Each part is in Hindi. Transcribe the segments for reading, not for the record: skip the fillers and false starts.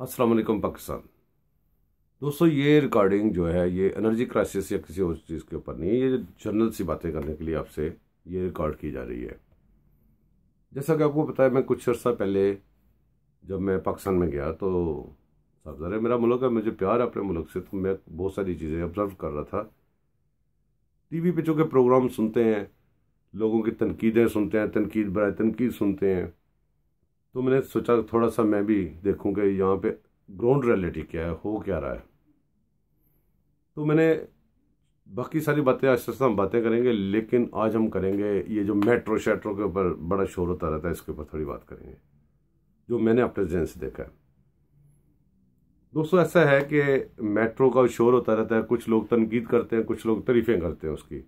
अस्सलाम वालेकुम पाकिस्तान। दोस्तों, ये रिकॉर्डिंग जो है ये एनर्जी क्राइसिस या किसी और चीज़ के ऊपर नहीं है। ये जनरल सी बातें करने के लिए आपसे ये रिकॉर्ड की जा रही है। जैसा कि आपको पता है, मैं कुछ अर्सा पहले जब मैं पाकिस्तान में गया तो साहब ज़ाहिर है मेरा मुल्क है, मुझे प्यार है अपने मुल्क से, तो मैं बहुत सारी चीज़ें ऑब्जर्व कर रहा था। टीवी पे चूँकि प्रोग्राम सुनते हैं, लोगों की तनकीदें सुनते हैं, तनकीद बराए तनकीद सुनते हैं, तो मैंने सोचा थोड़ा सा मैं भी देखूं कि यहाँ पे ग्राउंड रियलिटी क्या है, हो क्या रहा है। तो मैंने बाकी सारी बातें आज से हम बातें करेंगे, लेकिन आज हम करेंगे ये जो मेट्रो शेट्रो के ऊपर बड़ा शोर होता रहता है, इसके ऊपर थोड़ी बात करेंगे जो मैंने अपने जहन से देखा है। दोस्तों, ऐसा है कि मेट्रो का शोर होता रहता है, कुछ लोग तनकीद करते हैं, कुछ लोग तारीफें करते हैं उसकी,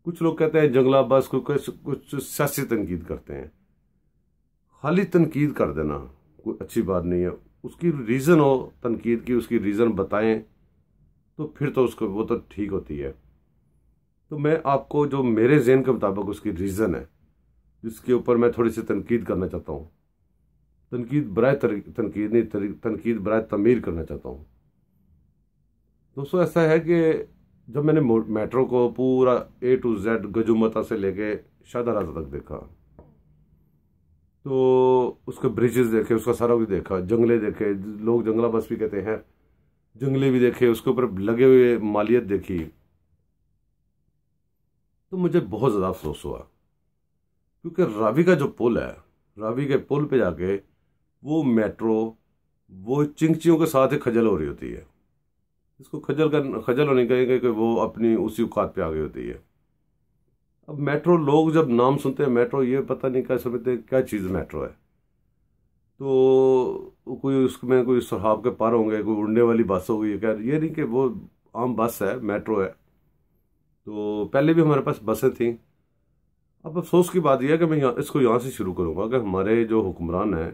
कुछ लोग कहते हैं जंगला बस, कुछ सियासी तनकीद करते हैं। खाली तनकीद कर देना कोई अच्छी बात नहीं है, उसकी रीज़न हो तनकीद की, उसकी रीज़न बताएं तो फिर तो उसको वो तो ठीक होती है। तो मैं आपको जो मेरे ज़हन के मुताबिक उसकी रीज़न है जिसके ऊपर मैं थोड़ी सी तनकीद करना चाहता हूँ, तनकीद बराए तनकीद नहीं, तनकीद बराए तमीर करना चाहता हूँ। दोस्तों, ऐसा है कि जब मैंने मेट्रो को पूरा A to Z गजुमता से लेके शाहदरा तक देखा, तो उसके ब्रिजेस देखे, उसका सारा कुछ देखा, जंगले देखे, लोग जंगला बस भी कहते हैं, जंगले भी देखे, उसके ऊपर लगे हुए मालियत देखी, तो मुझे बहुत ज़्यादा अफसोस हुआ। क्योंकि रावी का जो पुल है, रावी के पुल पे जाके वो मेट्रो वो चिंकियों के साथ ही खजल हो रही होती है। इसको खजल होने कहेंगे कि वो अपनी उसी औकात पे आ गई होती है। अब मेट्रो, लोग जब नाम सुनते हैं मेट्रो, ये पता नहीं क्या समझते क्या चीज़ मेट्रो है। तो कोई उसमें कोई सुराख के पार होंगे, कोई उड़ने वाली बस होगी, क्या ये नहीं कि वो आम बस है, मेट्रो है। तो पहले भी हमारे पास बसें थी। अब अफसोस की बात यह है कि मैं इसको यहाँ से शुरू करूँगा कि हमारे जो हुक्मरान हैं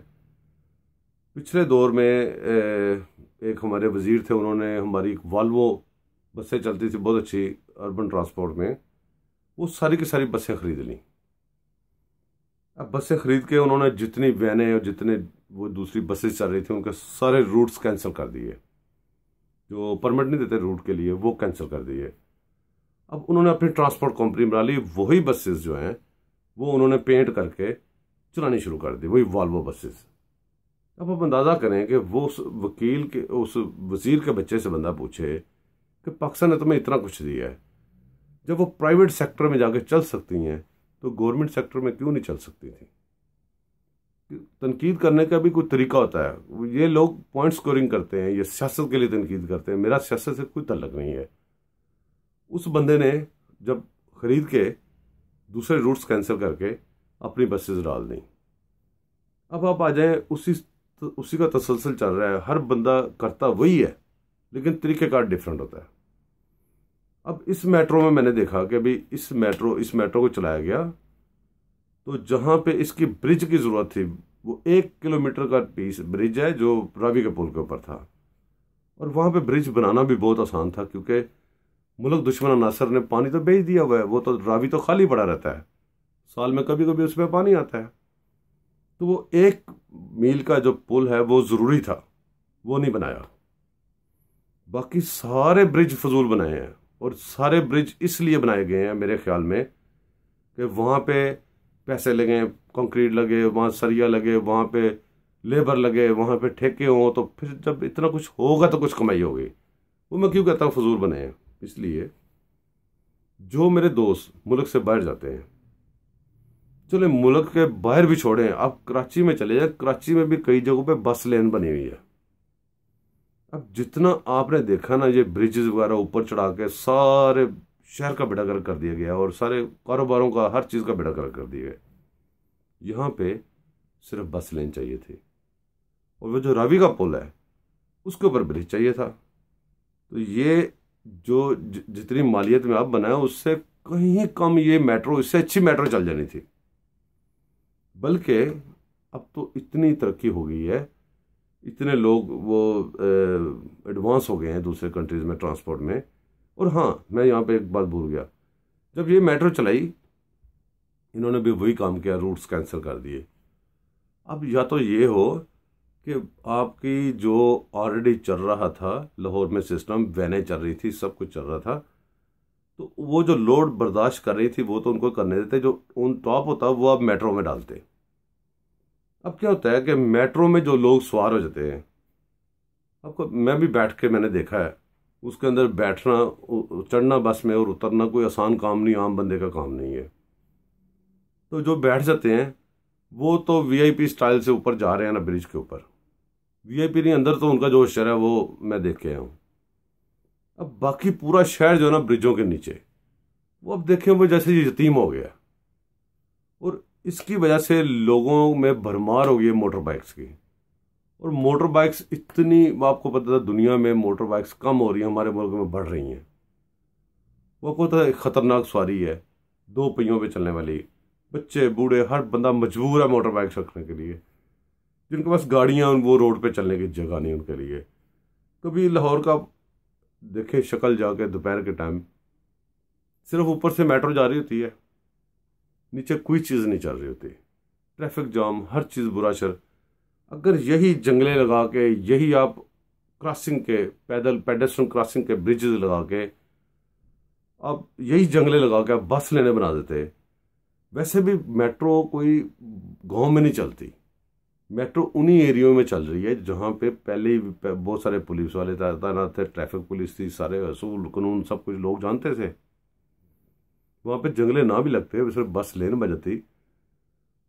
पिछले दौर में, एक हमारे वजीर थे, उन्होंने हमारी एक वॉल्वो बसें चलती थी बहुत अच्छी अर्बन ट्रांसपोर्ट में, वो सारी की सारी बसें खरीद ली। अब बसें खरीद के उन्होंने जितनी वैनें और जितने वो दूसरी बसेस चल रही थी उनके सारे रूट्स कैंसिल कर दिए, जो परमिट नहीं देते रूट के लिए वो कैंसिल कर दिए। अब उन्होंने अपनी ट्रांसपोर्ट कंपनी बना ली, वही बसेस जो हैं वो उन्होंने पेंट करके चलानी शुरू कर दी, वही वॉल्वो बसेस। अब आप अंदाज़ा करें कि वो उस वकील के, उस वजीर के बच्चे से बंदा पूछे कि पाकिस्तान ने तुम्हें इतना कुछ दिया है, जब वो प्राइवेट सेक्टर में जाके चल सकती हैं तो गवर्नमेंट सेक्टर में क्यों नहीं चल सकती थी। तनकीद करने का भी कोई तरीका होता है। ये लोग पॉइंट स्कोरिंग करते हैं, ये सियासत के लिए तनकीद करते हैं, मेरा सियासत से कोई ताल्लुक नहीं है। उस बंदे ने जब खरीद के दूसरे रूट्स कैंसिल करके अपनी बसेस डाल दी। अब आप आ जाएं, उसी का तसलसल चल रहा है, हर बंदा करता वही है, लेकिन तरीक़ेकार डिफरेंट होता है। अब इस मेट्रो में मैंने देखा कि अभी इस मेट्रो को चलाया गया, तो जहां पे इसकी ब्रिज की जरूरत थी, वो 1 किलोमीटर का पीस ब्रिज है जो रावी के पुल के ऊपर था, और वहां पे ब्रिज बनाना भी बहुत आसान था, क्योंकि मुल्क दुश्मन नासर ने पानी तो भेज दिया हुआ है, वो तो रावी तो खाली पड़ा रहता है, साल में कभी कभी उसमें पानी आता है। तो वो 1 मील का जो पुल है वो जरूरी था, वो नहीं बनाया। बाकी सारे ब्रिज फजूल बनाए हैं, और सारे ब्रिज इसलिए बनाए गए हैं मेरे ख्याल में कि वहाँ पे पैसे लगे, कंक्रीट लगे, वहाँ सरिया लगे, वहाँ पे लेबर लगे, वहाँ पे ठेके हों, तो फिर जब इतना कुछ होगा तो कुछ कमाई होगी। वो मैं क्यों कहता हूँ फजूल बने हैं, इसलिए जो मेरे दोस्त मुल्क से बाहर जाते हैं, चले मुल्क के बाहर भी छोड़ें, आप कराची में चले जाए, कराची में भी कई जगहों पे बस लेन बनी हुई है। अब जितना आपने देखा ना, ये ब्रिजेस वगैरह ऊपर चढ़ा के सारे शहर का बेड़ा गर्क कर दिया गया, और सारे कारोबारों का, हर चीज़ का बेड़ा गर्क कर दिया गया। यहाँ पे सिर्फ बस लेन चाहिए थी, और वो जो रावी का पुल है उसके ऊपर ब्रिज चाहिए था। तो ये जो जितनी मालियत में अब बनाया उससे कहीं कम ये मेट्रो, इससे अच्छी मेट्रो चल जानी थी। बल्कि अब तो इतनी तरक्की हो गई है, इतने लोग वो एडवांस हो गए हैं दूसरे कंट्रीज़ में ट्रांसपोर्ट में। और हाँ, मैं यहाँ पे एक बात भूल गया, जब ये मेट्रो चलाई इन्होंने भी वही काम किया, रूट्स कैंसिल कर दिए। अब या तो ये हो कि आपकी जो ऑलरेडी चल रहा था लाहौर में सिस्टम, वैनें चल रही थी, सब कुछ चल रहा था, तो वो जो लोड बर्दाश्त कर रही थी वो तो उनको करने देते, जो ऑन टॉप होता वो आप मेट्रो में डालते। अब क्या होता है कि मेट्रो में जो लोग सवार हो जाते हैं, आपको, मैं भी बैठ के मैंने देखा है, उसके अंदर बैठना, चढ़ना बस में और उतरना कोई आसान काम नहीं, आम बंदे का काम नहीं है। तो जो बैठ जाते हैं वो तो वीआईपी स्टाइल से ऊपर जा रहे हैं ना, ब्रिज के ऊपर। वीआईपी नहीं, अंदर तो उनका जो शहर है वो मैं देख के आया हूँ। अब बाकी पूरा शहर जो है ना ब्रिजों के नीचे, वो अब देखें वो जैसे यतीम हो गया। और इसकी वजह से लोगों में भरमार हो गई है मोटर बाइक्स की। और मोटर बाइक्स इतनी, आपको पता था दुनिया में मोटर बाइक्स कम हो रही हैं, हमारे मुल्क में बढ़ रही हैं। वो पता है खतरनाक सवारी है, दो पहियों पे चलने वाली। बच्चे बूढ़े हर बंदा मजबूर है मोटर बाइक रखने के लिए। जिनके पास गाड़ियां, वो रोड पे चलने की जगह नहीं उनके लिए। कभी लाहौर का देखें शक्ल जाके दोपहर के टाइम, सिर्फ ऊपर से मेट्रो जा रही होती है, नीचे कोई चीज़ नहीं चल रही होती, ट्रैफिक जाम, हर चीज़ बुरा शर। अगर यही जंगले लगा के, यही आप क्रॉसिंग के, पैदल पेडेस्ट्रियन क्रॉसिंग के ब्रिजेस लगा के, आप यही जंगले लगा के आप बस लेने बना देते। वैसे भी मेट्रो कोई गांव में नहीं चलती, मेट्रो उन्हीं एरियो में चल रही है जहां पे पहले ही बहुत सारे पुलिस वाले तैनात थे, ट्रैफिक पुलिस थी, सारे असूल कानून सब कुछ लोग जानते थे। वहां पे जंगले ना भी लगते, सिर्फ बस लेन बजाती,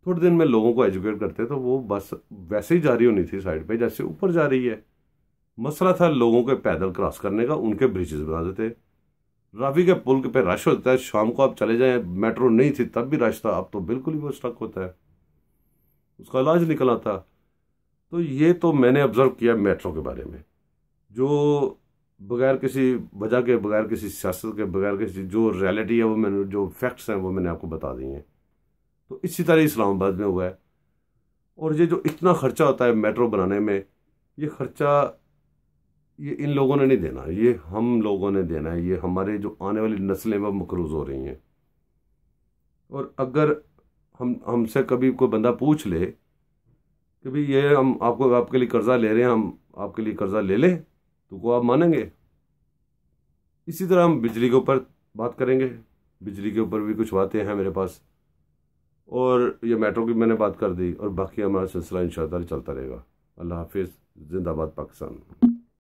थोड़े दिन में लोगों को एजुकेट करते, तो वो बस वैसे ही जा रही होनी थी साइड पे जैसे ऊपर जा रही है। मसला था लोगों के पैदल क्रॉस करने का, उनके ब्रिजेस बना देते। रावी के पुल पे रश होता है, शाम को आप चले जाएं, मेट्रो नहीं थी तब भी रश था, अब तो बिल्कुल ही वो स्टक होता है, उसका इलाज निकल आता। तो ये तो मैंने ऑब्जर्व किया मेट्रो के बारे में, जो बगैर किसी वजह के, बगैर किसी सियासत के, बगैर किसी, जो रियलिटी है वो मैंने, जो फैक्ट्स हैं वो मैंने आपको बता दी हैं। तो इसी तरह इस्लामाबाद में हुआ है। और ये जो इतना खर्चा होता है मेट्रो बनाने में, ये खर्चा ये इन लोगों ने नहीं देना, ये हम लोगों ने देना है। ये हमारे जो आने वाली नस्लें वो मकरूज हो रही हैं। और अगर हम हमसे कभी कोई बंदा पूछ ले कि भाई ये हम आपके लिए कर्जा ले रहे हैं, हम आपके लिए कर्जा ले लें, तो को आप मानेंगे? इसी तरह हम बिजली के ऊपर बात करेंगे, बिजली के ऊपर भी कुछ बातें हैं मेरे पास, और ये मेट्रो की मैंने बात कर दी, और बाकी हमारा सिलसिला इंशाअल्लाह चलता रहेगा। अल्लाह हाफिज़, जिंदाबाद पाकिस्तान।